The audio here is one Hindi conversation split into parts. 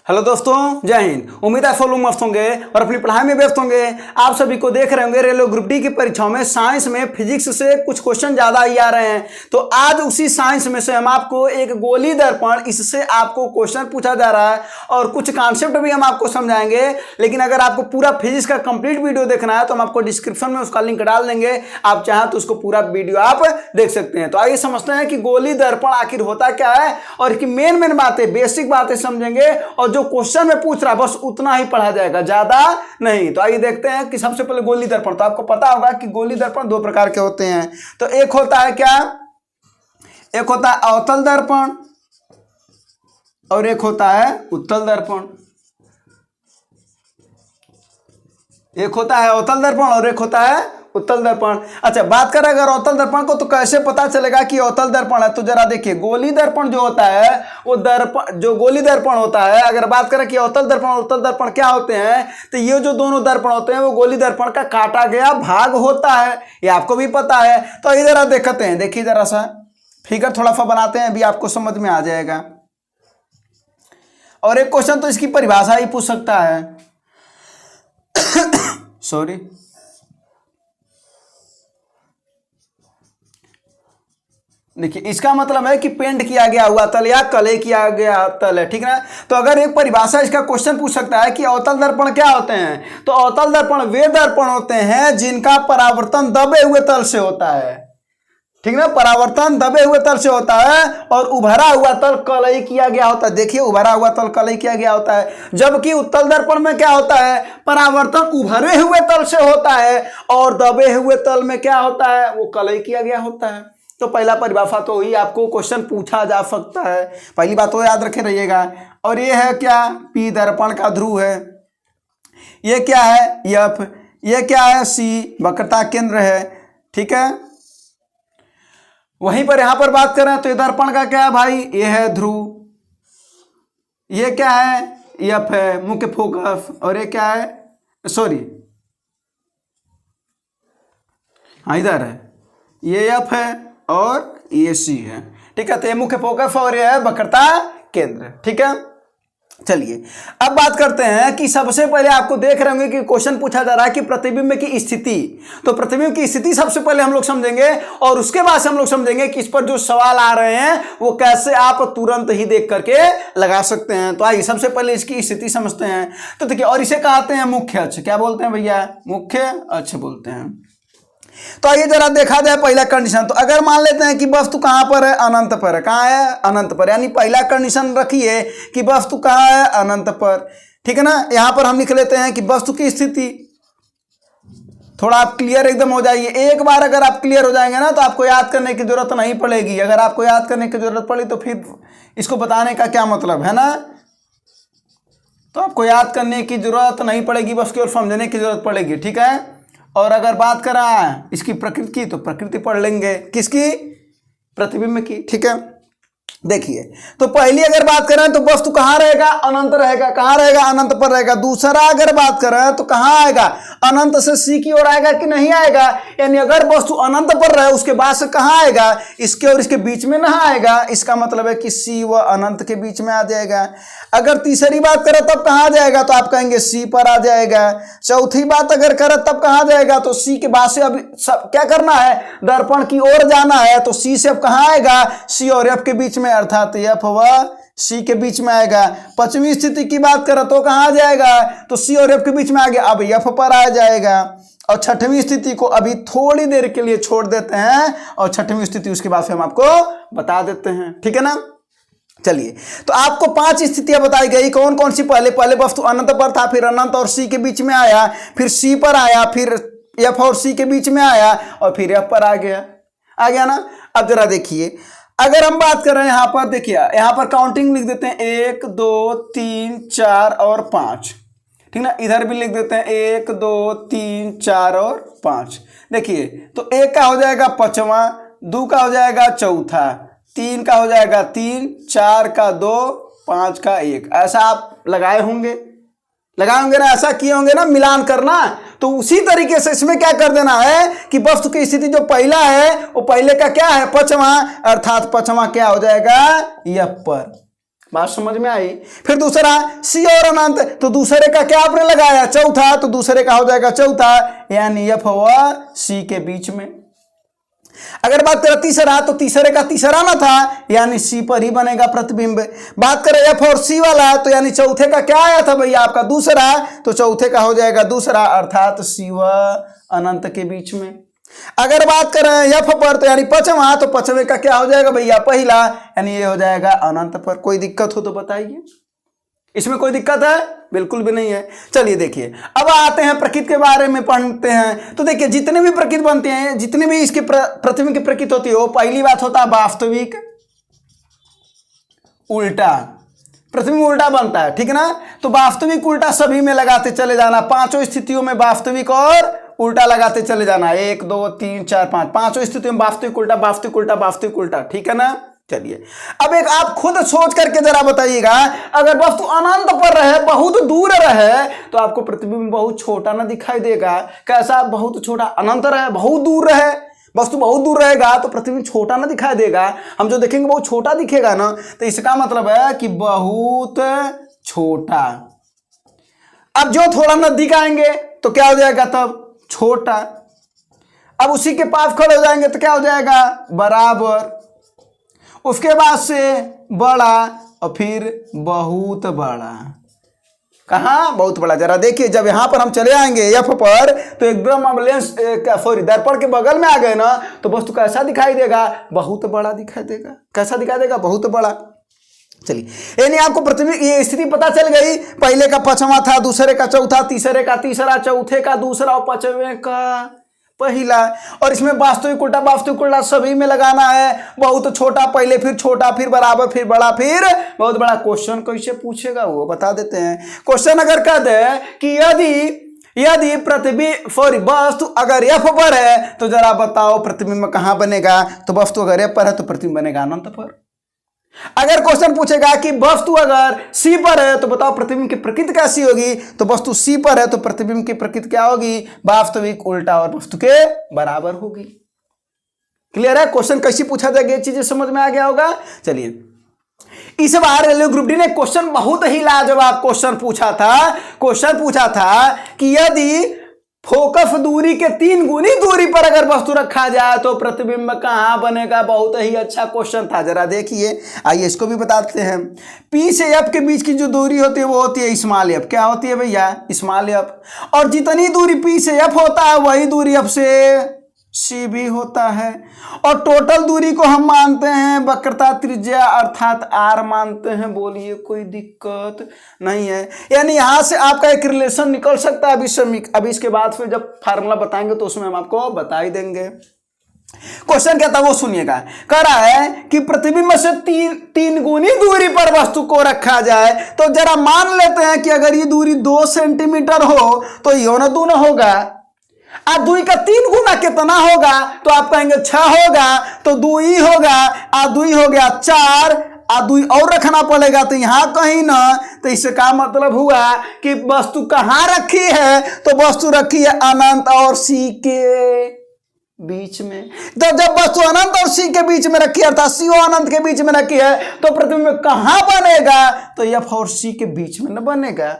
हेलो दोस्तों, जय हिंद। उम्मीद है सब लोग मस्त होंगे और अपनी पढ़ाई में व्यस्त होंगे। आप सभी को देख रहे होंगे रेलवे ग्रुप डी की परीक्षाओं में साइंस में फिजिक्स से कुछ क्वेश्चन ज्यादा ही आ रहे हैं। तो आज उसी साइंस में से हम आपको एक गोली दर्पण, इससे आपको क्वेश्चन पूछा जा रहा है और कुछ कॉन्सेप्ट भी हम आपको समझाएंगे। लेकिन अगर आपको पूरा फिजिक्स का कंप्लीट वीडियो देखना है तो हम आपको डिस्क्रिप्शन में उसका लिंक डाल देंगे। आप चाहें तो उसको पूरा वीडियो आप देख सकते हैं। तो आइए समझते हैं कि गोली दर्पण आखिर होता क्या है और इसकी मेन बातें, बेसिक बातें समझेंगे और जो क्वेश्चन में पूछ रहा है बस उतना ही पढ़ा जाएगा, ज्यादा नहीं। तो आइए देखते हैं कि सबसे पहले गोली दर्पण। तो आपको पता होगा कि गोली दर्पण दो प्रकार के होते हैं। तो एक होता है क्या, एक होता है अवतल दर्पण और एक होता है उत्तल दर्पण। एक होता है अवतल दर्पण और एक होता है उत्तल दर्पण। अच्छा, बात करें अगर अवतल दर्पण को तो कैसे पता चलेगा कि अवतल दर्पण है। तो जरा देखिए, गोली दर्पण जो होता है वो दर्पण, जो गोली दर्पण होता है, अगर बात करें कि अवतल दर्पण और उत्तल दर्पण क्या होते हैं, तो ये जो दोनों दर्पण होते हैं वो गोली दर्पण का काटा गया भाग होता है। ये आपको भी पता है। तो इधर आप देखते हैं, देखिए जरा सा फिगर थोड़ा सा बनाते हैं, अभी आपको समझ में आ जाएगा। और एक क्वेश्चन तो इसकी परिभाषा ही पूछ सकता है। सॉरी, देखिए इसका मतलब है कि पेंट किया गया हुआ तल या कलय किया गया तल है, ठीक है ना। तो अगर एक परिभाषा इसका क्वेश्चन पूछ सकता है कि अवतल दर्पण क्या होते हैं, तो अवतल दर्पण वे दर्पण होते हैं जिनका परावर्तन दबे हुए तल से होता है, ठीक ना। परावर्तन दबे हुए तल से होता है और उभरा हुआ तल कलई किया गया होता है। देखिए, उभरा हुआ तल कलई किया गया होता है। जबकि उत्तल दर्पण में क्या होता है, परावर्तन उभरे हुए तल से होता है और दबे हुए तल में क्या होता है, वो कलई किया गया होता है। तो पहला परिभाषा तो ही आपको क्वेश्चन पूछा जा सकता है, पहली बात तो याद रखे रहिएगा। और ये है क्या, पी दर्पण का ध्रुव है। ये क्या है, एफ। ये क्या है, सी वक्रता केंद्र है, ठीक है। वहीं पर यहां पर बात करें तो ये दर्पण का क्या है भाई, ये है ध्रुव। ये क्या है, एफ है मुख्य फोकस। और ये क्या है, सॉरी हाँ इधर है, ये एफ है और ये सी है, ठीक है। तो ये मुख्य फोकस और ये है वक्रता केंद्र, ठीक है। चलिए अब बात करते हैं कि सबसे पहले आपको देख रहे होंगे कि क्वेश्चन पूछा जा रहा है कि प्रतिबिंब की स्थिति। तो प्रतिबिंब की स्थिति सबसे पहले हम लोग समझेंगे और उसके बाद से हम लोग समझेंगे कि इस पर जो सवाल आ रहे हैं वो कैसे आप तुरंत ही देख करके लगा सकते हैं। तो आइए सबसे पहले इसकी स्थिति समझते हैं। तो देखिए, और इसे कहते हैं मुख्य अक्ष। क्या बोलते हैं भैया, मुख्य अक्ष बोलते हैं। तो आइए जरा देखा जाए पहला कंडीशन। तो अगर मान लेते हैं कि वस्तु कहां पर है, अनंत पर है। कहां है, अनंत पर। यानी पहला कंडीशन रखिए कि वस्तु कहां है, अनंत पर, ठीक है ना। यहां पर हम लिख लेते हैं कि वस्तु की स्थिति, थोड़ा आप क्लियर एकदम हो जाइए। एक बार अगर आप क्लियर हो जाएंगे ना तो आपको याद करने की जरूरत नहीं पड़ेगी। अगर आपको याद करने की जरूरत पड़ी तो फिर इसको बताने का क्या मतलब है ना। तो आपको याद करने की जरूरत नहीं पड़ेगी, बस केवल समझने की जरूरत पड़ेगी, ठीक है। और अगर बात करें इसकी प्रकृति की तो प्रकृति पढ़ लेंगे, किसकी, प्रतिबिंब की, ठीक है। देखिए, तो पहली अगर बात करें तो वस्तु कहां रहेगा, अनंत रहेगा। कहां रहेगा, अनंत पर रहेगा। दूसरा अगर बात करें तो कहां आएगा, अनंत से सी की ओर आएगा कि नहीं आएगा। यानी अगर वस्तु अनंत पर रहे उसके बाद से कहां आएगा, इसके और इसके बीच में ना आएगा। इसका मतलब है कि सी व अनंत के बीच में आ जाएगा। अगर तीसरी बात करें तब कहां जाएगा, तो आप कहेंगे सी पर आ जाएगा। चौथी बात अगर करें तब कहां जाएगा, तो सी के बाद से अभी क्या करना है, दर्पण की ओर जाना है। तो सी से अब कहां आएगा, सी और एफ के बीच में, अर्थात एफ व सी के बीच में आएगा। पांचवी स्थिति की बात करें तो कहां जाएगा, तो सी और एफ के बीच में आ गया, अब एफ पर आ जाएगा। और छठवीं स्थिति को अभी थोड़ी देर के लिए छोड़ देते हैं और छठवीं स्थिति उसके बाद से हम आपको बता देते हैं, ठीक है ना। चलिए, तो आपको 5 स्थितियां बताई गई। कौन कौन सी, पहले वस्तु अनंत पर था, फिर अनंत और सी के बीच में आया, फिर सी पर आया, फिर एफ और सी के बीच में आया और फिर एफ पर आ गया ना। अब जरा देखिए, अगर हम बात कर रहे हैं यहां पर, देखिए यहां पर काउंटिंग लिख देते हैं 1 2 3 4 और 5, ठीक ना। इधर भी लिख देते हैं 1 2 3 4 और 5। देखिए, तो 1 का हो जाएगा 5वां, 2 का हो जाएगा 4था, 3 का हो जाएगा 3, 4 का 2, 5 का 1। ऐसा आप लगाए होंगे ना, ऐसा किए होंगे ना, मिलान करना। तो उसी तरीके से इसमें क्या कर देना है कि वस्तु की स्थिति जो पहला है वो पहले का क्या है, 5वां, अर्थात 5वां क्या हो जाएगा, एफ पर। बात समझ में आई। फिर दूसरा सी और अनंत, तो दूसरे का क्या आपने लगाया, चौथा, तो दूसरे का हो जाएगा चौथा, यानी एफ हुआ सी के बीच में। अगर बात करें तीसरा, तो तीसरे का तीसरा ना था, यानी सी पर ही बनेगा प्रतिबिंब। बात करें एफ और सी वाला, तो यानी चौथे का क्या आया था भैया आपका दूसरा, तो चौथे का हो जाएगा दूसरा, अर्थात सी व अनंत के बीच में। अगर बात करें एफ पर, तो यानी पांचवा, तो पांचवे का क्या हो जाएगा भैया पहला, यानी ये हो जाएगा अनंत पर। कोई दिक्कत हो तो बताइए, इसमें कोई दिक्कत है, बिल्कुल भी नहीं है। चलिए देखिए, अब आते हैं प्रकृति के बारे में पढ़ते हैं। तो देखिए जितने भी प्रकृति बनते हैं, जितने भी इसके प्रतिबिंब की प्रकृति होती है, वो पहली बात होता है वास्तविक उल्टा, प्रतिबिंब उल्टा बनता है, ठीक है ना। तो वास्तविक उल्टा सभी में लगाते चले जाना, पांचों स्थितियों में वास्तविक और उल्टा लगाते चले जाना, 1 2 3 4 5, पांचों स्थितियों में वास्तविक उल्टा वास्तविक उल्टा वास्तविक उल्टा, ठीक है ना। चलिए अब एक आप खुद सोच करके जरा बताइएगा, अगर वस्तु अनंत पर रहे, बहुत दूर रहे, तो आपको प्रतिबिंब बहुत छोटा ना दिखाई देगा। कैसा, बहुत छोटा, अनंत रहे, बहुत दूर रहे, वस्तु बहुत दूर रहेगा तो प्रतिबिंब छोटा ना दिखाई देगा। हम जो देखेंगे बहुत छोटा दिखेगा ना, तो इसका मतलब है कि बहुत छोटा। अब जो थोड़ा नजदीक आएंगे तो क्या हो जाएगा, तब छोटा। अब उसी के पास खड़े हो जाएंगे तो क्या हो जाएगा, बराबर। उसके बाद से बड़ा और फिर बहुत बड़ा। कहाँ, बहुत बड़ा। जरा देखिए, जब यहां पर हम चले आएंगे एफ पर, तो एकदम अब लेंस सॉरी दर्पण के बगल में आ गए ना, तो वस्तु कैसा दिखाई देगा, बहुत बड़ा दिखाई देगा। कैसा दिखाई देगा, बहुत बड़ा। चलिए, यानी आपको प्रतिबिंब ये स्थिति पता चल गई, पहले का पांचवा था, दूसरे का चौथा, तीसरे का तीसरा, चौथे का दूसरा और पांचवें का पहला। और इसमें वास्तविक उल्टा सभी में लगाना है, बहुत छोटा पहले, फिर छोटा, फिर बराबर, फिर बड़ा, फिर बहुत बड़ा। क्वेश्चन कैसे पूछेगा वो बता देते हैं। क्वेश्चन अगर कह दे कि यदि प्रतिबिंब सॉरी वस्तु अगर एफ पर है, तो जरा बताओ प्रतिबिंब कहां बनेगा, तो वस्तु अगर एफ पर है तो प्रतिबिंब बनेगा अनंत पर। अगर क्वेश्चन पूछेगा कि वस्तु अगर सी पर है, तो बताओ प्रतिबिंब की प्रकृति कैसी होगी, तो वस्तु सी पर है तो प्रतिबिंब की प्रकृति क्या होगी, वास्तविक उल्टा और वस्तु के बराबर होगी। क्लियर है, क्वेश्चन कैसे पूछा जाएगा, ये चीजें समझ में आ गया होगा। चलिए, इस बार रेलवे ग्रुप डी ने क्वेश्चन बहुत ही लाजवाब क्वेश्चन पूछा था कि यदि फोकस दूरी के 3 गुनी दूरी पर अगर वस्तु रखा जाए तो प्रतिबिंब कहां बनेगा। बहुत ही अच्छा क्वेश्चन था, जरा देखिए। आइए इसको भी बताते हैं। पी से एफ के बीच की जो दूरी होती है वो होती है स्मॉल एफ। क्या होती है भैया, स्मॉल एफ। और जितनी दूरी पी से एफ होता है वही दूरी एफ से सी भी होता है। और टोटल दूरी को हम मानते हैं वक्रता त्रिज्या अर्थात आर मानते हैं। बोलिए, कोई दिक्कत नहीं है। यानी यहां से आपका एक रिलेशन निकल सकता है। अभी इसके बाद फिर जब फार्मूला बताएंगे तो उसमें हम आपको बता ही देंगे। क्वेश्चन क्या था वो सुनिएगा। कह रहा है कि प्रतिबिंब से तीन गुनी दूरी पर वस्तु को रखा जाए, तो जरा मान लेते हैं कि अगर ये दूरी 2 सेंटीमीटर हो तो यों दूना होगा। आ 2 का 3 गुना कितना होगा, तो आप कहेंगे 6 होगा, तो 2 ही होगा, आ 2 हो गया 4, आ 2 और रखना पड़ेगा, तो यहां कहीं ना। तो इसका मतलब हुआ कि वस्तु कहां रखी है, तो वस्तु रखी है अनंत और सी के बीच में। तो जब वस्तु अनंत और सी के बीच में रखी है, अर्थात सी और अनंत के बीच में रखी है, तो प्रतिबिंब कहां बनेगा, तो एफ और सी के बीच में न बनेगा।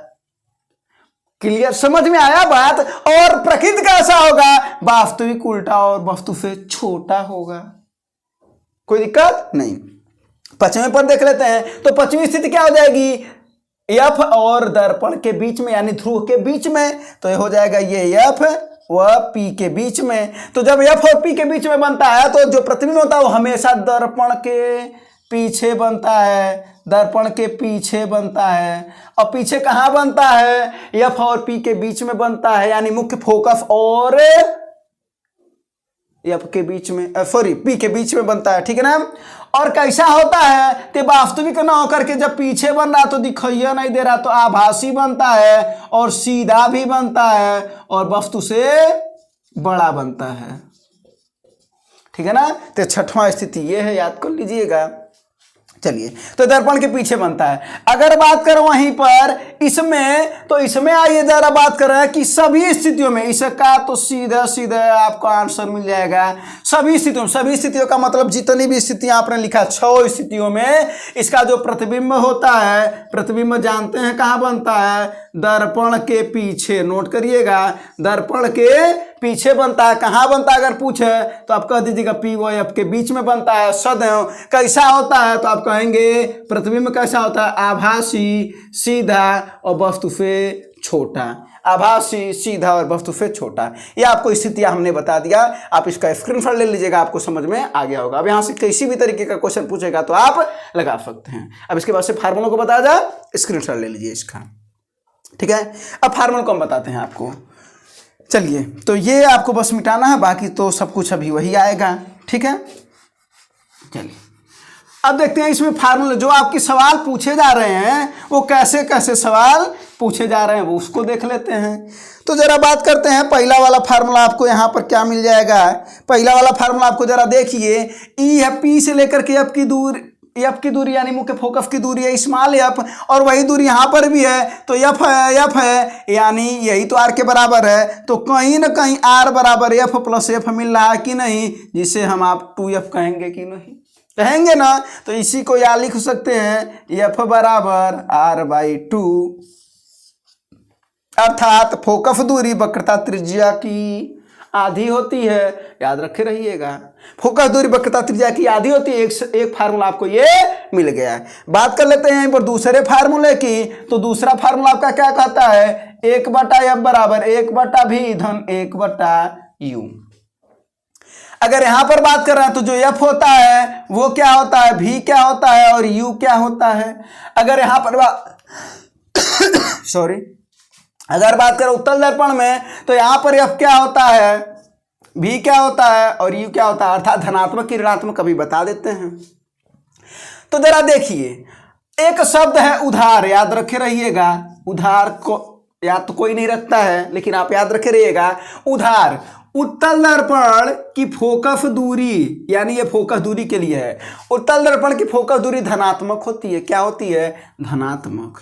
क्लियर, समझ में आया बात। और प्रकृति कैसा होगा, वास्तविक उल्टा और वस्तु से छोटा होगा। कोई दिक्कत नहीं। पश्चिमी पर देख लेते हैं। तो पश्चिमी स्थिति क्या हो जाएगी, एफ और दर्पण के बीच में, यानी ध्रुव के बीच में। तो ये हो जाएगा ये एफ व पी के बीच में। तो जब एफ और पी के बीच में बनता है तो जो प्रतिबिंब होता है वो हमेशा दर्पण के पीछे बनता है, दर्पण के पीछे बनता है। और पीछे कहां बनता है, एफ और पी के बीच में बनता है, यानी मुख्य फोकस और एफ के बीच में, सॉरी पी के बीच में बनता है, ठीक है ना। और कैसा होता है, तो वास्तविक ना होकर के जब पीछे बन रहा तो दिखाइए नहीं दे रहा, तो आभासी बनता है और सीधा भी बनता है और वस्तु से बड़ा बनता है, ठीक है ना। तो 6वां स्थिति ये है, याद कर लीजिएगा। चलिए, तो दर्पण के पीछे बनता है। अगर बात करें वहीं पर इसमें, तो इसमें आइए जरा बात करें कि सभी स्थितियों में इसका तो सीधा सीधा आपको आंसर मिल जाएगा। सभी स्थितियों का मतलब जितनी भी स्थितियां आपने लिखा 6 स्थितियों में इसका जो प्रतिबिंब होता है, प्रतिबिंब जानते हैं कहाँ बनता है, दर्पण के पीछे। नोट करिएगा, दर्पण के पीछे बनता है। कहाँ बनता है अगर पूछे तो आप कह दीजिएगा पी व एफ के बीच में बनता है सदैव। कैसा होता है तो आप कहेंगे प्रतिबिंब कैसा होता है, आभासी, सीधा और वस्तु से छोटा। आभासी, सीधा और वस्तु से छोटा। ये आपको स्थितियां हमने बता दिया। आप इसका स्क्रीनशॉट ले लीजिएगा, आपको समझ में आ गया होगा। अब यहाँ से किसी भी तरीके का क्वेश्चन पूछेगा तो आप लगा सकते हैं। अब इसके बाद से फार्मूलों को बताया जाए, स्क्रीनशॉट ले लीजिए इसका, ठीक है। अब फार्मूला को हम बताते हैं आपको। चलिए, तो ये आपको बस मिटाना है, बाकी तो सब कुछ अभी वही आएगा, ठीक है। चलिए अब देखते हैं इसमें फार्मूला जो आपके सवाल पूछे जा रहे हैं वो कैसे कैसे सवाल पूछे जा रहे हैं वो उसको देख लेते हैं। तो जरा बात करते हैं, पहला वाला फार्मूला आपको यहाँ पर क्या मिल जाएगा। पहला वाला फार्मूला आपको जरा देखिए, ई है पी से लेकर के एफ की दूरी यानी मुख्य फोकस की दूरी है स्मॉल एफ, और वही दूरी यहाँ पर भी है तो एफ है यानी यही तो आर के बराबर है। तो कहीं ना कहीं आर बराबर एफ प्लस एफ मिल रहा है कि नहीं, जिसे हम आप 2f कहेंगे कि नहीं, कहेंगे ना। तो इसी को या लिख सकते हैं एफ बराबर r/2, अर्थात फोकस दूरी वक्रता त्रिज्या की आधी होती है। याद रखे रहिएगा, फोकस दूरी वक्रता त्रिज्या की आधी होती है। एक फार्मूला आपको ये मिल गया है। बात कर लेते हैं यहीं पर दूसरे फार्मूले की। तो दूसरा फार्मूला आपका क्या कहता है, 1/f बराबर 1/v धन 1/u। अगर यहां पर बात कर रहे हैं तो जो f होता है वो क्या होता है, v क्या होता है और u क्या होता है। अगर यहां पर अगर बात करें उत्तल दर्पण में तो यहां पर f क्या होता है, v क्या होता है और u क्या होता है, अर्थात धनात्मक की ऋणात्मक कभी बता देते हैं। तो जरा देखिए, एक शब्द है उधार, याद रखे रहिएगा। उधार को याद तो कोई नहीं रखता है, लेकिन आप याद रखे रहिएगा। उधार उत्तल दर्पण की फोकस दूरी, यानी ये फोकस दूरी के लिए है। उत्तल दर्पण की फोकस दूरी धनात्मक होती है। क्या होती है, धनात्मक।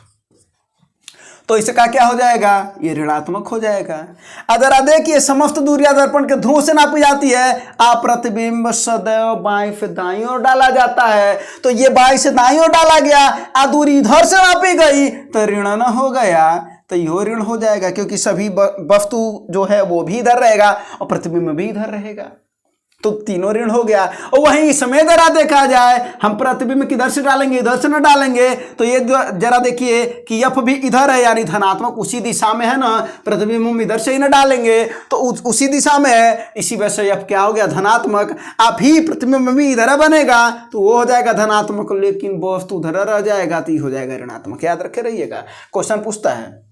तो इसका क्या हो जाएगा, ये ऋणात्मक हो जाएगा। अगर देखिए समस्त दूरियां दर्पण के ध्रुव से नापी जाती है, प्रतिबिंब सदैव बाईं से दाईं ओर डाला जाता है। तो ये बाईं से दाईं ओर डाला गया, दूरी इधर से नापी गई तो ऋण न हो गया, तो यो ऋण हो जाएगा, क्योंकि सभी वस्तु जो है वो भी इधर रहेगा और प्रतिबिंब भी इधर रहेगा, तो तीनों ऋण हो गया। और वहीं इसमें जरा देखा जाए, हम प्रतिबिंब किधर से डालेंगे, इधर से न डालेंगे। तो ये जरा देखिए कि एफ भी इधर है, यानी धनात्मक उसी दिशा में है ना, प्रतिबिंब हम इधर से ही न डालेंगे तो उसी दिशा में है, इसी वजह से एफ क्या हो गया, धनात्मक। आप ही प्रतिबिंब भी इधर बनेगा तो वो हो जाएगा धनात्मक, लेकिन वस्तु उधर रह जाएगा तो हो जाएगा ऋणात्मक। याद रखे रहिएगा, क्वेश्चन पूछता है।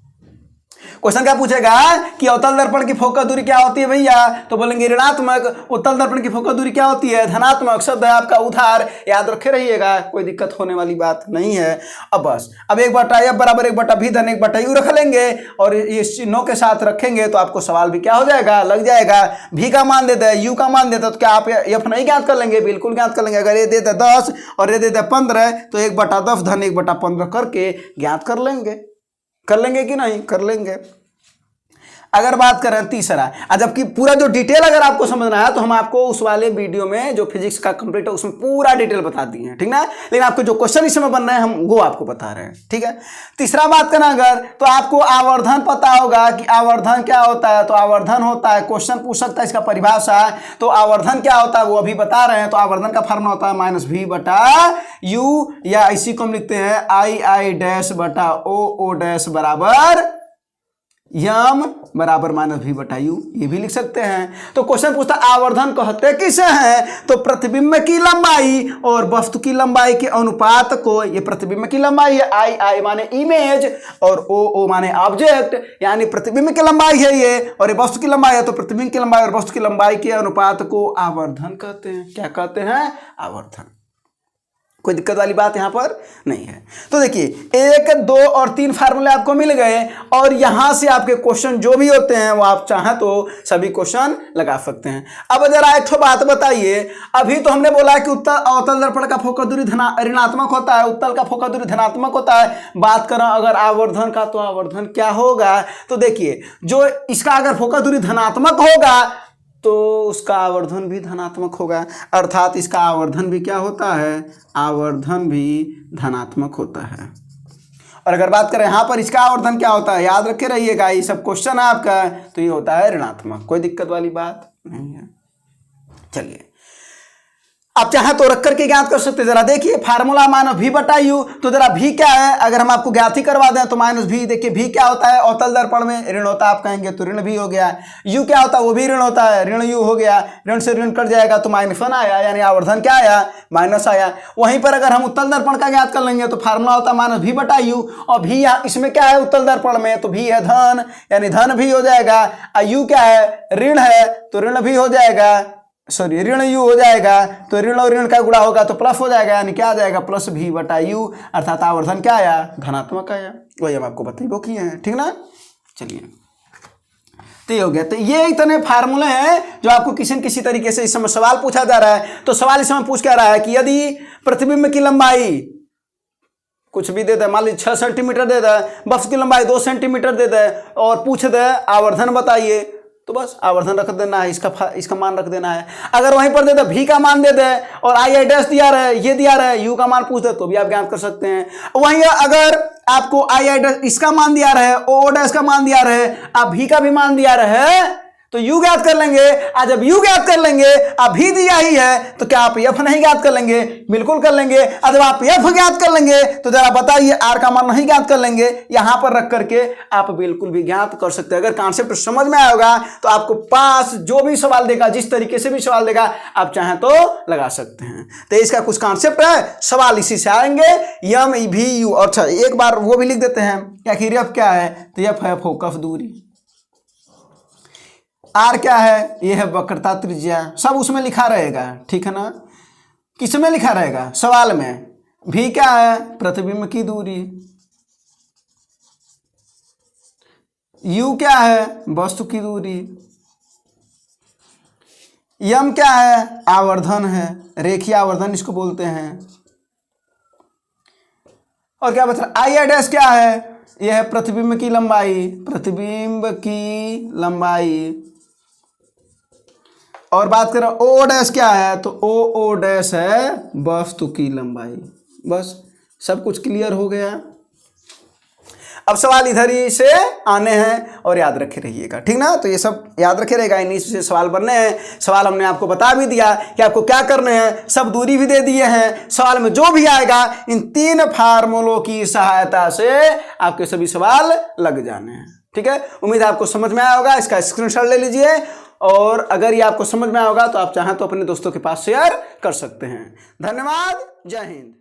क्वेश्चन क्या पूछेगा कि अवतल दर्पण की फोकस दूरी क्या होती है भैया, तो बोलेंगे ऋणात्मक। उत्तल दर्पण की फोकस दूरी क्या होती है, धनात्मक। शब्द है आपका उधार, याद रखे रहिएगा, कोई दिक्कत होने वाली बात नहीं है। अब बस अब 1/f बराबर 1/v धन 1/u रख लेंगे और इस चिन्हों के साथ रखेंगे तो आपको सवाल भी क्या हो जाएगा, लग जाएगा। v का मान देते हैं, u का मान देते हैं, तो क्या आप f नहीं ज्ञात कर लेंगे, बिल्कुल ज्ञात कर लेंगे। अगर ये देते 10 और ये देते 15 तो 1/10 धन 1/15 करके ज्ञात कर लेंगे कि नहीं, कर लेंगे। अगर बात करें तीसरा, जबकि पूरा जो डिटेल अगर आपको समझना है तो हम आपको उस वाले वीडियो में जो फिजिक्स का कंप्लीट है उसमें पूरा डिटेल बता दिए हैं, ठीक ना। लेकिन आपको जो क्वेश्चन इस समय बन रहे हैं हम वो आपको बता रहे हैं, ठीक है। तीसरा बात करना अगर, तो आपको आवर्धन पता होगा कि आवर्धन क्या होता है। तो आवर्धन होता है, क्वेश्चन पूछ सकता है इसका परिभाषा, तो आवर्धन क्या होता है वो अभी बता रहे हैं। तो आवर्धन का फॉर्मूला होता है -v/u, या इसी को हम लिखते हैं II-/OO- बराबर यम बराबर -v/u, ये भी लिख सकते हैं। तो क्वेश्चन पूछता आवर्धन कहते किसे हैं, तो प्रतिबिंब की लंबाई और वस्तु की लंबाई के अनुपात को, ये प्रतिबिंब की लंबाई है, I माने इमेज और O माने ऑब्जेक्ट, यानी प्रतिबिंब की लंबाई है ये, और ये वस्तु की लंबाई है, तो प्रतिबिंब की लंबाई और वस्तु की लंबाई के अनुपात को आवर्धन कहते हैं। क्या कहते हैं, आवर्धन। कोई दिक्कत वाली बात यहाँ पर नहीं है। तो देखिए 1, 2 और 3 फार्मूले आपको मिल गए और यहाँ से आपके क्वेश्चन जो भी होते हैं वो आप चाहें तो सभी क्वेश्चन लगा सकते हैं। अब जरा एक बात बताइए, अभी तो हमने बोला है कि अवतल दर्पण का फोकस दूरी ऋणात्मक होता है, उत्तल का फोकस दूरी धनात्मक होता है। बात करें अगर आवर्धन का, तो आवर्धन क्या होगा? तो देखिए जो इसका अगर फोकस दूरी धनात्मक होगा तो उसका आवर्धन भी धनात्मक होगा, अर्थात इसका आवर्धन भी क्या होता है? आवर्धन भी धनात्मक होता है। और अगर बात करें यहाँ पर इसका आवर्धन क्या होता है, याद रखे रहिएगा, ये सब क्वेश्चन है आपका, तो ये होता है ऋणात्मक। कोई दिक्कत वाली बात नहीं है। चलिए आप चाहे तो रख करके ज्ञात कर सकते हैं। जरा देखिए फार्मूला माइनस भी बटा यू, तो जरा भी क्या है अगर हम आपको ज्ञात ही करवा दें तो माइनस भी। देखिए भी क्या होता है? अवतल दर्पण में ऋण होता है, आप कहेंगे तो ऋण भी हो गया। यू क्या होता है? वो भी ऋण होता है, ऋण यू हो गया। ऋण से ऋण कट जाएगा तो -1 आया, यानी आवर्धन क्या आया? माइनस आया। वहीं पर अगर हम उत्तल दर्पण का ज्ञात कर लेंगे तो फार्मूला होता है माइनस भी बटा यू, और भी इसमें क्या है उत्तल दर्पण में? तो भी है धन, यानी धन भी हो जाएगा। और यू क्या है? ऋण है, तो ऋण भी हो जाएगा, सॉरी ऋण यू हो जाएगा, तो ऋण और ऋण का गुणा होगा तो प्लस हो जाएगा, यानी क्या आ जाएगा? प्लस भी बटा यू, अर्थात आवर्धन क्या आया? धनात्मक आया। वही हम आपको बताइए वो किए हैं, ठीक ना। चलिए तो ये हो गया। तो ये इतने फार्मूले हैं जो आपको किसी न किसी तरीके से इस समय सवाल पूछा जा रहा है। तो सवाल इस समय पूछ क्या रहा है कि यदि प्रतिबिंब की लंबाई कुछ भी दे दे, मान लीजिए 6 सेंटीमीटर दे दे, बफ्स की लंबाई 2 सेंटीमीटर दे दे और पूछ दे आवर्धन बताइए, तो बस आवर्धन रख देना है, इसका मान रख देना है। अगर वहीं पर दे दे भी का मान दे दे और आई डैश दिया रहे, ये दिया रहे, यू का मान पूछ दे तो भी आप ज्ञात कर सकते हैं। वहीं अगर आपको आई डैश इसका मान दिया रहे, ओ डैश का मान दिया रहे, आप भी का भी मान दिया रहे तो यू ज्ञात कर लेंगे। आज जब यू ज्ञात कर लेंगे, आप भी दिया ही है, तो क्या आप एफ नहीं ज्ञात कर लेंगे? बिल्कुल कर लेंगे। और जब आप एफ ज्ञात कर लेंगे तो जरा बताइए आर का मान नहीं ज्ञात कर लेंगे? यहां पर रख करके आप बिल्कुल भी ज्ञात कर सकते हैं। अगर कॉन्सेप्ट समझ में आया होगा तो आपको पास जो भी सवाल देगा, जिस तरीके से भी सवाल देगा, आप चाहें तो लगा सकते हैं। तो इसका कुछ कॉन्सेप्ट है, सवाल इसी से आएंगे। यम भी यू, अच्छा एक बार वो भी लिख देते हैं कि आखिर एफ क्या है? तो एफ है फोकस दूरी, आर क्या है? ये है वक्रता त्रिज्या, सब उसमें लिखा रहेगा, ठीक है ना। किस में लिखा रहेगा? सवाल में। भी क्या है? प्रतिबिंब की दूरी। यू क्या है? वस्तु की दूरी। यम क्या है? आवर्धन है, रेखीय आवर्धन इसको बोलते हैं। और क्या बता? आई डैश क्या है? यह है प्रतिबिंब की लंबाई, प्रतिबिंब की लंबाई। और बात करें ओ डैश क्या है? तो ओ डैश है वस्तु की लंबाई। बस सब कुछ क्लियर हो गया। अब सवाल इधर ही से आने हैं और याद रखे रहिएगा, ठीक ना। तो ये सब याद रखे रहेगा, इन्हीं से सवाल बनने हैं। सवाल हमने आपको बता भी दिया कि आपको क्या करने हैं, सब दूरी भी दे दिए हैं। सवाल में जो भी आएगा इन 3 फार्मूलों की सहायता से आपके सभी सवाल लग जाने हैं, ठीक है। उम्मीद है आपको समझ में आया होगा। इसका स्क्रीनशॉट ले लीजिए और अगर ये आपको समझ में आया होगा तो आप चाहें तो अपने दोस्तों के पास शेयर कर सकते हैं। धन्यवाद, जय हिंद।